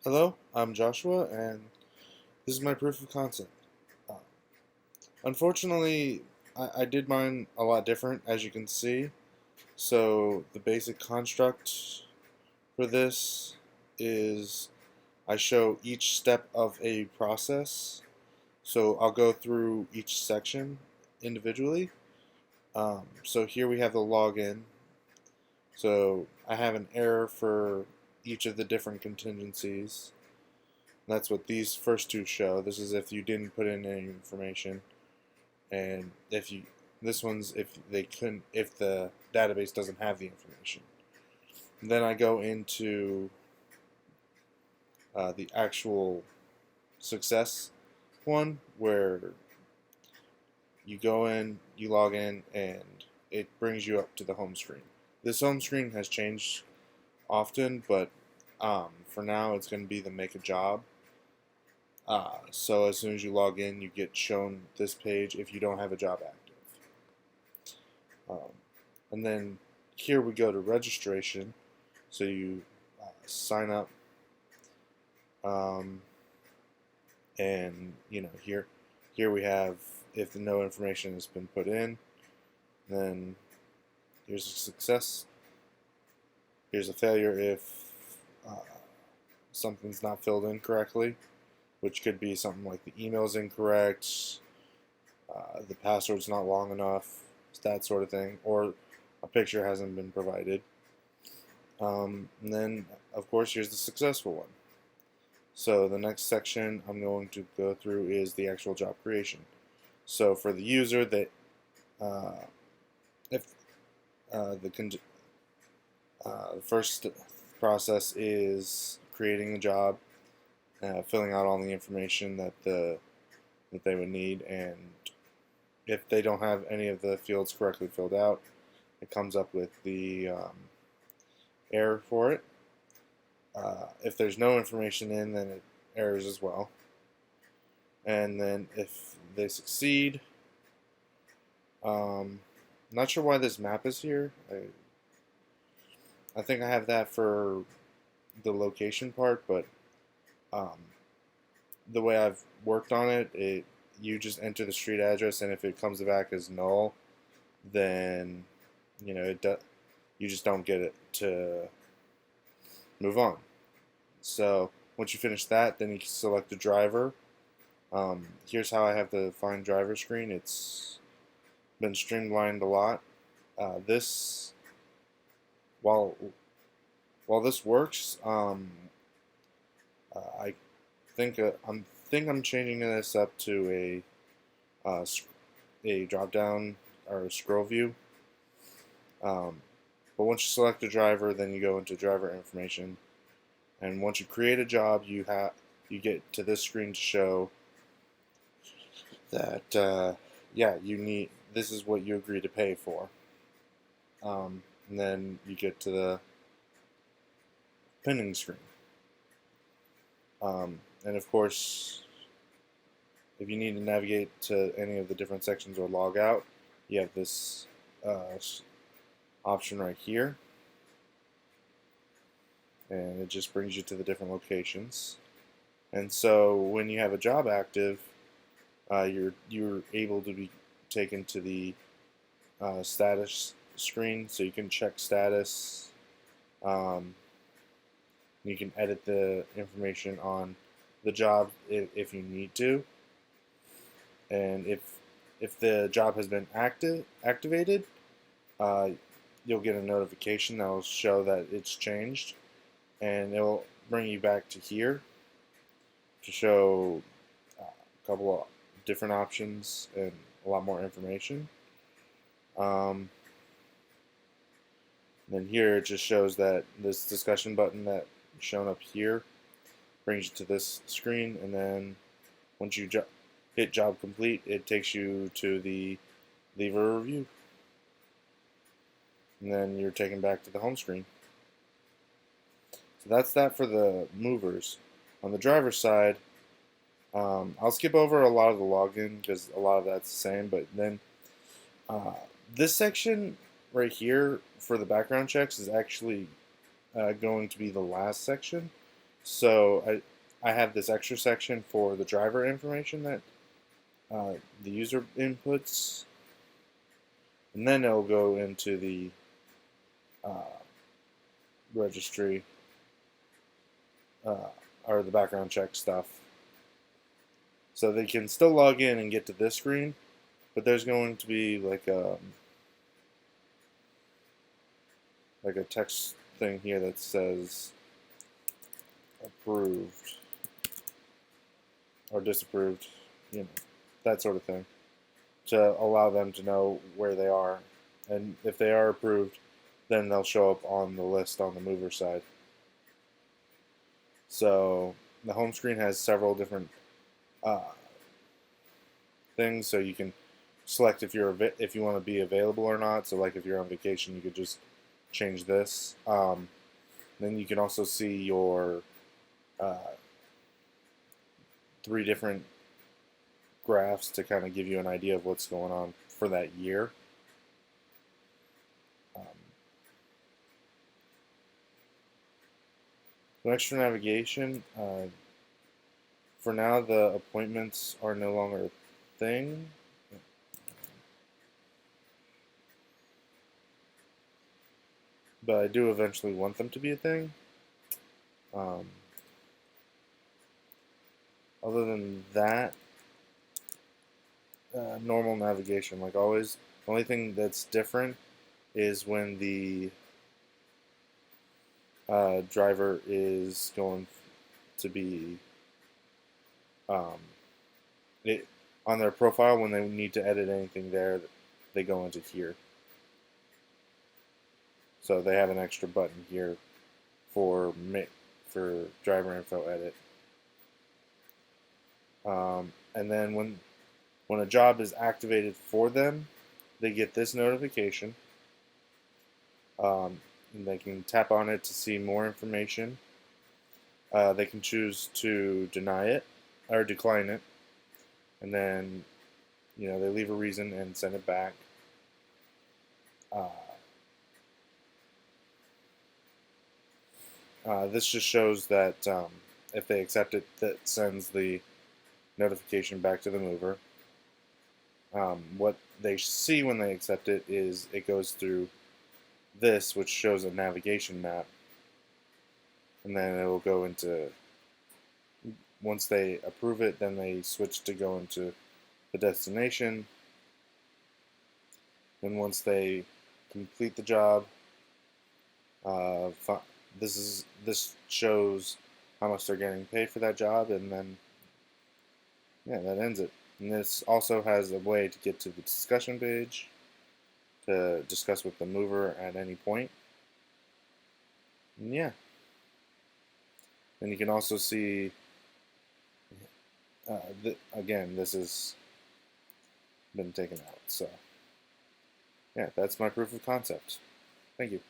Hello, I'm Joshua, and this is my proof of concept. Uh, Unfortunately, I did mine a lot different, as you can see. So the basic construct for this is I show each step of a process. So I'll go through each section individually. So here we have the login. So I have an error for each of the different contingencies. That's what these first two show. This is if you didn't put in any information, and if you this one's if the database doesn't have the information. Then I go into the actual success one where you go in, you log in, and it brings you up to the home screen. This home screen has changed often, but for now it's going to be the make a job. So as soon as you log in, you get shown this page if you don't have a job active. And then here we go to registration. So you sign up, um, and here we have if no information has been put in, then here's a success. Here's a failure if uh, something's not filled in correctly, which could be something like the email's incorrect, the password's not long enough, that sort of thing, or a picture hasn't been provided. And then, of course, here's the successful one. So the next section I'm going to go through is the actual job creation. So for the user, that if the first process is creating the job, filling out all the information that they would need, and if they don't have any of the fields correctly filled out, it comes up with the error for it. If there's no information in, then it errors as well. And then if they succeed, not sure why this map is here. I think I have that for the location part, but um, the way I've worked on it, you just enter the street address, and if it comes back as null, then you just don't get it to move on. So once you finish that, then you can select the driver. Here's how I have the find driver screen. It's been streamlined a lot. This while this works, I think I'm changing this up to a drop down or a scroll view. But once you select the driver, then you go into driver information, and once you create a job, you get to this screen to show that yeah, this is what you agree to pay for. And then you get to the pending screen. And of course, if you need to navigate to any of the different sections or log out, you have this option right here, and it just brings you to the different locations. And so when you have a job active, you're able to be taken to the status screen, so you can check status. You can edit the information on the job if you need to, and if the job has been activated, you'll get a notification that will show that it's changed, and it will bring you back to here to show a couple of different options and a lot more information. Then here it just shows that this discussion button that shown up here brings you to this screen, and then once you hit job complete, it takes you to the leave a review, and then you're taken back to the home screen. So that's that for the movers. On the driver's side, I'll skip over a lot of the login because a lot of that's the same, but then this section right here for the background checks is actually going to be the last section, So I have this extra section for the driver information that the user inputs, and then it'll go into the uh, registry or the background check stuff. So they can still log in and get to this screen, but there's going to be like a text thing here that says approved or disapproved, that sort of thing, to allow them to know where they are. And if they are approved, then they'll show up on the list on the mover side. So the home screen has several different uh, things, so you can select if you want to be available or not. So like if you're on vacation, you could just change this. Then you can also see your 3 different graphs to kind of give you an idea of what's going on for that year. So extra navigation. For now, the appointments are no longer a thing. But I do eventually want them to be a thing. Other than that, normal navigation, like always. The only thing that's different is when the driver is going to be on their profile. When they need to edit anything there, they go into here. So they have an extra button here for driver info edit. And then when a job is activated for them, they get this notification. And they can tap on it to see more information. They can choose to deny it or decline it, and then they leave a reason and send it back. This just shows that if they accept it, that sends the notification back to the mover. What they see when they accept it is it goes through this, which shows a navigation map, and then it will go into, once they approve it, then they switch to go into the destination. Then once they complete the job, this shows how much they're getting paid for that job, and then that ends it. And this also has a way to get to the discussion page to discuss with the mover at any point. And and you can also see again, this has been taken out. So that's my proof of concept. Thank you.